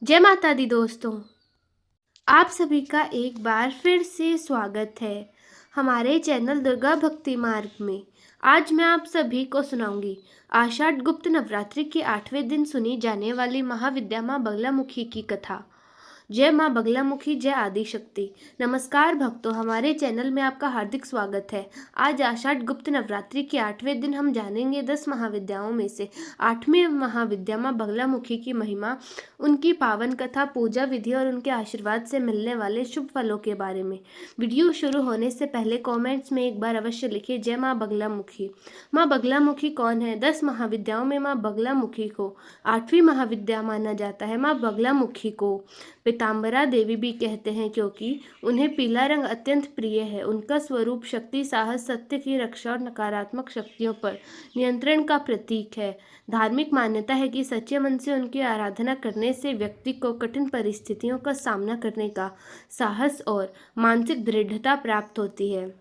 जय माता दी दोस्तों। आप सभी का एक बार फिर से स्वागत है हमारे चैनल दुर्गा भक्ति मार्ग में। आज मैं आप सभी को सुनाऊंगी आषाढ़ गुप्त नवरात्रि के 8वें दिन सुनी जाने वाली महाविद्या माँ बगलामुखी की कथा। जय माँ बगलामुखी, जय आदि शक्ति। नमस्कार भक्तों, हमारे चैनल में आपका हार्दिक स्वागत है। आज आषाढ़ गुप्त नवरात्रि के 8वें दिन हम जानेंगे 10 महाविद्याओं में से 8वीं महाविद्या माँ बगलामुखी की महिमा, उनकी पावन कथा, पूजा विधि और उनके आशीर्वाद से मिलने वाले शुभ फलों के बारे में। वीडियो शुरू होने से पहले कमेंट्स में एक बार अवश्य लिखिए जय माँ बगलामुखी। माँ बगलामुखी कौन है? 10 महाविद्याओं में माँ बगलामुखी को 8वीं महाविद्या माना जाता है। माँ बगलामुखी को पीताम्बरा देवी भी कहते हैं क्योंकि उन्हें पीला रंग अत्यंत प्रिय है। उनका स्वरूप शक्ति, साहस, सत्य की रक्षा और नकारात्मक शक्तियों पर नियंत्रण का प्रतीक है। धार्मिक मान्यता है कि सच्चे मन से उनकी आराधना करने से व्यक्ति को कठिन परिस्थितियों का सामना करने का साहस और मानसिक दृढ़ता प्राप्त होती है।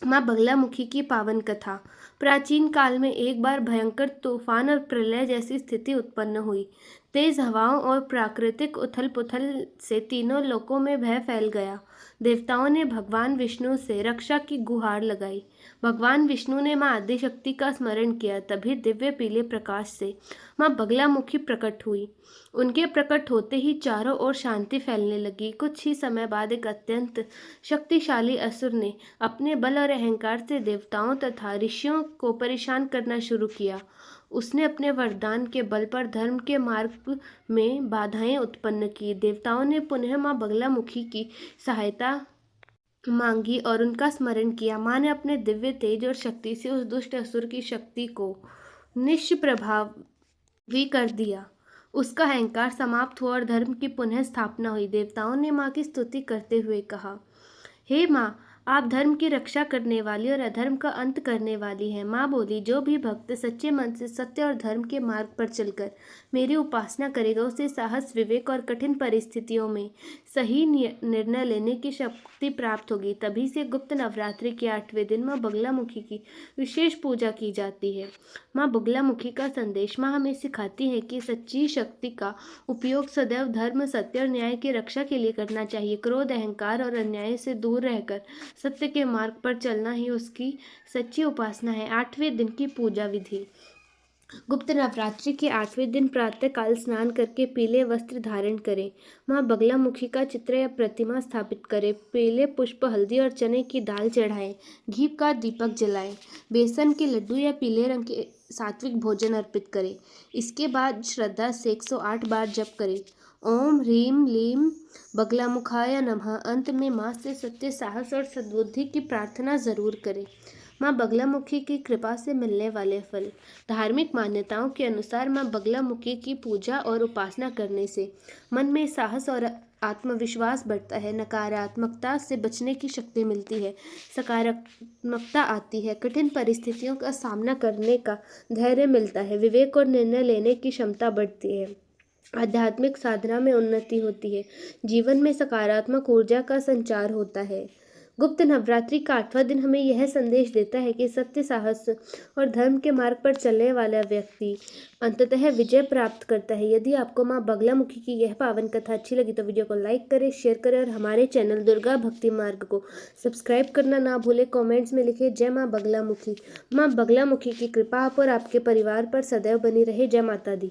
माँ बगलामुखी की पावन कथा। प्राचीन काल में एक बार भयंकर तूफान और प्रलय जैसी स्थिति उत्पन्न हुई। तेज हवाओं और प्राकृतिक उथल पुथल से तीनों लोकों में भय फैल गया। देवताओं ने भगवान विष्णु से रक्षा की गुहार लगाई। भगवान विष्णु ने माँ आदिशक्ति का स्मरण किया। तभी दिव्य पीले प्रकाश से माँ बगलामुखी प्रकट हुई। उनके प्रकट होते ही चारों ओर शांति फैलने लगी। कुछ ही समय बाद एक अत्यंत शक्तिशाली असुर ने अपने बल और अहंकार से देवताओं तथा ऋषियों को परेशान करना शुरू किया। उसने अपने वरदान के बल पर धर्म के मार्ग में बाधाएं उत्पन्न की। देवताओं ने पुनः माँ बगलामुखी की सहायता मांगी और उनका स्मरण किया। माँ ने अपने दिव्य तेज और शक्ति से उस दुष्ट असुर की शक्ति को निष्प्रभावी कर दिया। उसका अहंकार समाप्त हुआ और धर्म की पुनः स्थापना हुई। देवताओं ने माँ की स्तुति करते हुए कहा, हे माँ, आप धर्म की रक्षा करने वाली और अधर्म का अंत करने वाली हैं। माँ बोली, जो भी भक्त सच्चे मन से सत्य और धर्म के मार्ग पर चलकर मेरी उपासना करेगा, उसे साहस, विवेक और कठिन परिस्थितियों में सही निर्णय लेने की शक्ति प्राप्त होगी। तभी से गुप्त नवरात्रि के 8वें दिन माँ बगलामुखी की विशेष पूजा की जाती है। माँ बगलामुखी का संदेश। माँ हमें सिखाती है कि सच्ची शक्ति का उपयोग सदैव धर्म, सत्य और न्याय की रक्षा के लिए करना चाहिए। क्रोध, अहंकार और अन्याय से दूर रहकर सत्य के मार्ग पर चलना ही उसकी सच्ची उपासना है। 8वें दिन की पूजा विधि। गुप्त नवरात्रि के 8वें दिन प्रातः काल स्नान करके पीले वस्त्र धारण करें। माँ बगलामुखी का चित्र या प्रतिमा स्थापित करें। पीले पुष्प, हल्दी और चने की दाल चढ़ाएं। घी का दीपक जलाएं। बेसन के लड्डू या पीले रंग के सात्विक भोजन अर्पित करें। इसके बाद श्रद्धा से 108 बार जप करें। ओम ह्रीम लीम बगलामुखाय नमः। अंत में माँ से सत्य, साहस और सद्बुद्धि की प्रार्थना जरूर करें। माँ बगलामुखी की कृपा से मिलने वाले फल। धार्मिक मान्यताओं के अनुसार माँ बगलामुखी की पूजा और उपासना करने से मन में साहस और आत्मविश्वास बढ़ता है। नकारात्मकता से बचने की शक्ति मिलती है, सकारात्मकता आती है। कठिन परिस्थितियों का सामना करने का धैर्य मिलता है। विवेक और निर्णय लेने की क्षमता बढ़ती है। आध्यात्मिक साधना में उन्नति होती है। जीवन में सकारात्मक ऊर्जा का संचार होता है। गुप्त नवरात्रि का 8वां दिन हमें यह संदेश देता है कि सत्य, साहस और धर्म के मार्ग पर चलने वाला व्यक्ति अंततः विजय प्राप्त करता है। यदि आपको माँ बगलामुखी की यह पावन कथा अच्छी लगी तो वीडियो को लाइक करें, शेयर करें और हमारे चैनल दुर्गा भक्ति मार्ग को सब्सक्राइब करना ना भूलें। कमेंट्स में लिखें जय माँ बगलामुखी। माँ बगलामुखी की कृपा आप और आपके परिवार पर सदैव बनी रहे। जय माता दी।